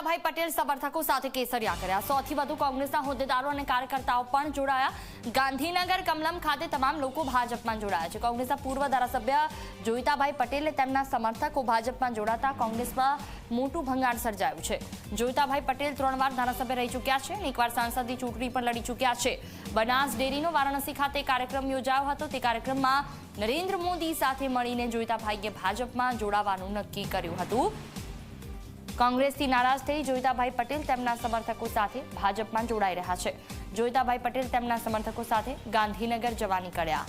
જોઈતાભાઈ પટેલ સમર્થકો સાથે કેસરિયા કર્યા। 100 થી વધુ કોંગ્રેસના હોદ્દેદારો અને કાર્યકર્તાઓ પણ જોડાયા। ગાંધીનગર કમલમ ખાતે તમામ લોકો ભાજપમાં જોડાયા છે। કોંગ્રેસના પૂર્વ ધારાસભ્ય જોઈતાભાઈ પટેલે તેમના સમર્થકો ભાજપમાં જોડાતા કોંગ્રેસમાં મોટું ભંગાણ સર્જાયું છે। જોઈતાભાઈ પટેલ 3 વાર ધારાસભ્ય રહી ચૂક્યા છે અને એકવાર સાંસદની ચૂંટણી પણ લડી ચૂક્યા છે। બનાસ ડેરીનો વારાણસી ખાતે કાર્યક્રમ યોજાયો હતો। તે કાર્યક્રમમાં નરેન્દ્ર મોદી સાથે મળીને જોઈતાભાઈએ ભાજપમાં જોડાવાનું નક્કી કર્યું હતું। કોંગ્રેસથી નારાજ થઈ જોઈતાભાઈ પટેલ તેમના સમર્થકો સાથે ભાજપમાં જોડાઈ રહ્યા છે। જોઈતાભાઈ પટેલ તેમના સમર્થકો સાથે ગાંધીનગર જવા નીકળ્યા।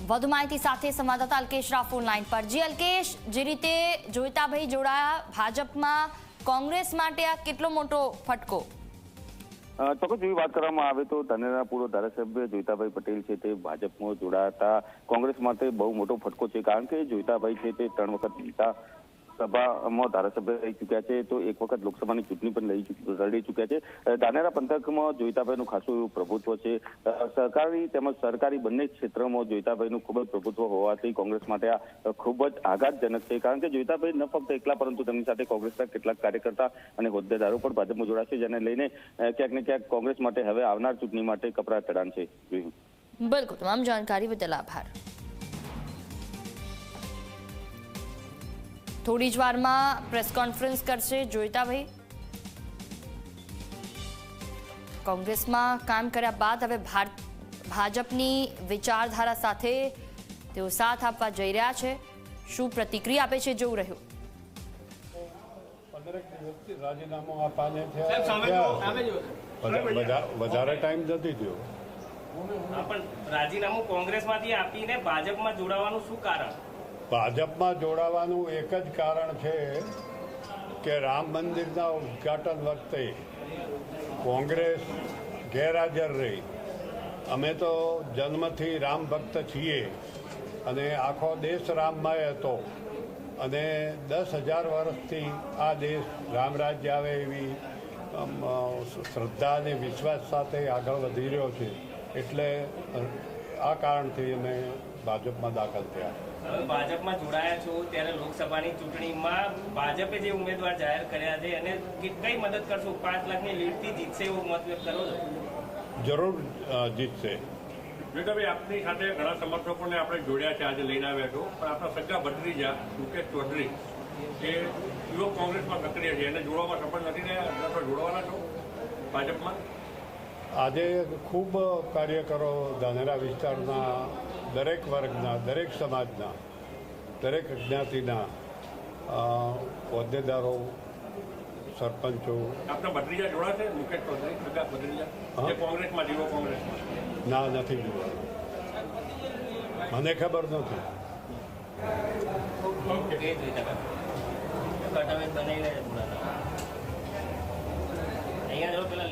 વધુ માહિતી સાથે સંવાદદાતા અલ્કેશ રાવ ફોન લાઈન પર। જી અલ્કેશ, જે રીતે જોઈતાભાઈ જોડાયા ભાજપમાં, કોંગ્રેસ માટે આ કેટલો મોટો ફટકો? ચોક્કસ જેવી વાત કરવામાં આવે તો ધાનેરાના પૂર્વ ધારાસભ્ય જોઈતાભાઈ પટેલ છે તે ભાજપમાં જોડાતા કોંગ્રેસ માટે બહુ મોટો ફટકો છે। કારણ કે જોઈતાભાઈ છે તે 3 વખત વિધાનસભામાં ધારાસભ્ય રહી ચૂક્યા છે, તો એક વખત લોકસભાની ચૂંટણી પણ લડી ચૂક્યા છે। ધાનેરા પંથકમાં જોઈતાભાઈનું ખાસું એવું પ્રભુત્વ છે। સહકારી તેમજ સરકારી બંને ક્ષેત્રમાં જોઈતાભાઈનું ખૂબ જ પ્રભુત્વ હોવાથી કોંગ્રેસ માટે આ ખૂબ જ આઘાતજનક છે। કારણ કે જોઈતાભાઈ ન ફક્ત એકલા પરંતુ તેમની સાથે કોંગ્રેસના કેટલાક કાર્યકર્તા અને હોદ્દેદારો પણ ભાજપમાં જોડાશે, જેને લઈને ક્યાંક ને ક્યાંક કોંગ્રેસ માટે હવે આવનાર ચૂંટણી માટે કપરા ચઢાણ છે। બિલકુલ, તમામ જાણકારી બદલ આભાર। થોડી જ વારમાં પ્રેસ કોન્ફરન્સ કરશે જોઈતાભાઈ। કોંગ્રેસમાં કામ કર્યા બાદ હવે ભાજપની વિચારધારા સાથે તેઓ સાથ આપવા જઈ રહ્યા છે। શું પ્રતિક્રિયા આપે છે જોવું રહ્યું। 15 દિવસથી રાજીનામું આપવાને વધારે ટાઈમ નથી થયો, પણ રાજીનામું કોંગ્રેસમાંથી આપીને ભાજપમાં જોડાવાનું શું કારણ? ભાજપમાં જોડાવાનું એક જ કારણ છે કે રામ મંદિરના ઉદ્ઘાટન વખતે કોંગ્રેસ ગેરહાજર રહી। અમે તો જન્મથી રામ ભક્ત છીએ અને આખો દેશ રામમય હતો અને 10,000 વર્ષથી આ દેશ રામ રાજ્ય આવે એવી શ્રદ્ધા અને વિશ્વાસ સાથે આગળ વધી રહ્યો છે। એટલે આ કારણથી અમે ભાજપમાં દાખલ થયા। ભાજપમાં જોડાયા છો ત્યારે લોકસભાની ચૂંટણીમાં ભાજપે જે ઉમેદવાર જાહેર કર્યા છે અને કઈ મદદ કરશો? 5 લાખની લીડથી જીતશે એવો મત વ્યક્ત કરો છો? જરૂર જીતશે। જોઈતાભાઈ, આપની સાથે ઘણા સમર્થકોને આપણે જોડ્યા છે, આજે લઈને આવ્યા છો, પણ આપણા સગા ભત્રીજા મુકેશ ચૌધરી જે યુવક કોંગ્રેસમાં સક્રિય છે, એને જોડવામાં સફળ નથી રહ્યા, અથવા જોડવાના છો ભાજપમાં? આજે ખૂબ કાર્યકરો ધાનેરા વિસ્તારના દરેક વર્ગના, દરેક સમાજના, દરેક જ્ઞાતિના હોદ્દેદારો, સરપંચો। આપણા ભત્રીજા જોડાશે મુકેશ ચૌધરી, સગા ભત્રીજા જે કોંગ્રેસમાં જીવો કોંગ્રેસમાં? ના, નથી જોડાવાનું, મને ખબર નથી। અહીંયા જો પેલા